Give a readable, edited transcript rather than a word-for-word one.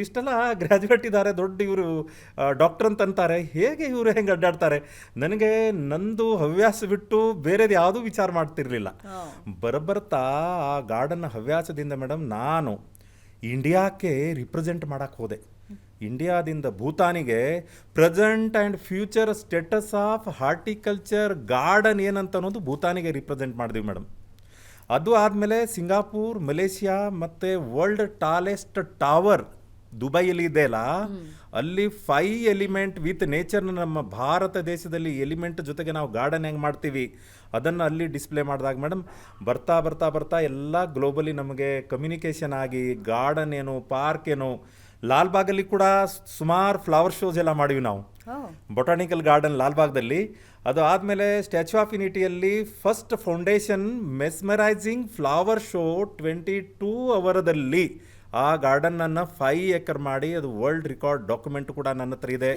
ಇಷ್ಟೆಲ್ಲ ಗ್ರ್ಯಾಜುಯೇಟ್ ಇದ್ದಾರೆ, ದೊಡ್ಡ ಇವರು ಡಾಕ್ಟರ್ ಅಂತ ಅಂತಾರೆ. ಹೇಗೆ ಇವರು ಹೆಂಗೆ ಅಡ್ಡಾಡ್ತಾರೆ? ನನಗೆ ನಂದು ಹವ್ಯಾಸ ಬಿಟ್ಟು ಬೇರೆದು ಯಾವುದೂ ವಿಚಾರ ಮಾಡ್ತಿರ್ಲಿಲ್ಲ. ಬರಬರ್ತಾ ಆ ಗಾರ್ಡನ್ ಹವ್ಯಾಸದಿಂದ ಮೇಡಮ್ ನಾನು ಇಂಡಿಯಾಕ್ಕೆ ರಿಪ್ರೆಸೆಂಟ್ ಮಾಡಕ್ಕೆ ಹೋದೆ. ಇಂಡಿಯಾದಿಂದ ಭೂತಾನಿಗೆ present and future status of horticulture garden ಏನಂತ ಅನ್ನೋದು ಭೂತಾನಿಗೆ ರಿಪ್ರೆಸೆಂಟ್ ಮಾಡಿದ್ವಿ ಮೇಡಮ್. ಅದು ಆದಮೇಲೆ ಸಿಂಗಾಪುರ್, ಮಲೇಷಿಯಾ ಮತ್ತು ವರ್ಲ್ಡ್ ಟಾಲೆಸ್ಟ್ ಟವರ್ ದುಬೈಯಲ್ಲಿ ಇದೆಯಲ್ಲ, ಅಲ್ಲಿ 5 ಎಲಿಮೆಂಟ್ ವಿತ್ ನೇಚರ್ನ ನಮ್ಮ ಭಾರತ ದೇಶದಲ್ಲಿ ಎಲಿಮೆಂಟ್ ಜೊತೆಗೆ ನಾವು ಗಾರ್ಡನ್ ಹೆಂಗೆ ಮಾಡ್ತೀವಿ ಅದನ್ನು ಅಲ್ಲಿ ಡಿಸ್ಪ್ಲೇ ಮಾಡಿದಾಗ ಮೇಡಮ್ ಬರ್ತಾ ಬರ್ತಾ ಬರ್ತಾ ಎಲ್ಲ ಗ್ಲೋಬಲಿ ನಮಗೆ ಕಮ್ಯುನಿಕೇಷನ್ ಆಗಿ ಗಾರ್ಡನ್ ಏನು, ಪಾರ್ಕ್ ಏನು, ಲಾಲ್ಬಾಗಲ್ಲಿ ಕೂಡ ಸುಮಾರು ಫ್ಲವರ್ ಶೋಸ್ ಎಲ್ಲ ಮಾಡಿವಿ ನಾವು. ಬೊಟಾನಿಕಲ್ ಗಾರ್ಡನ್ ಲಾಲ್ಬಾಗ್ದಲ್ಲಿ. ಅದು ಆದಮೇಲೆ ಸ್ಟ್ಯಾಚ್ಯೂ ಆಫ್ ಯುನಿಟಿಯಲ್ಲಿ first foundation mesmerising flower show 22 ಅವರದಲ್ಲಿ ಆ ಗಾರ್ಡನ್ನನ್ನು 5 ಎಕರ್ ಮಾಡಿ ಅದು ವರ್ಲ್ಡ್ ರೆಕಾರ್ಡ್ ಡಾಕ್ಯುಮೆಂಟ್ ಕೂಡ ನನ್ನ ಹತ್ರ ಇದೆ.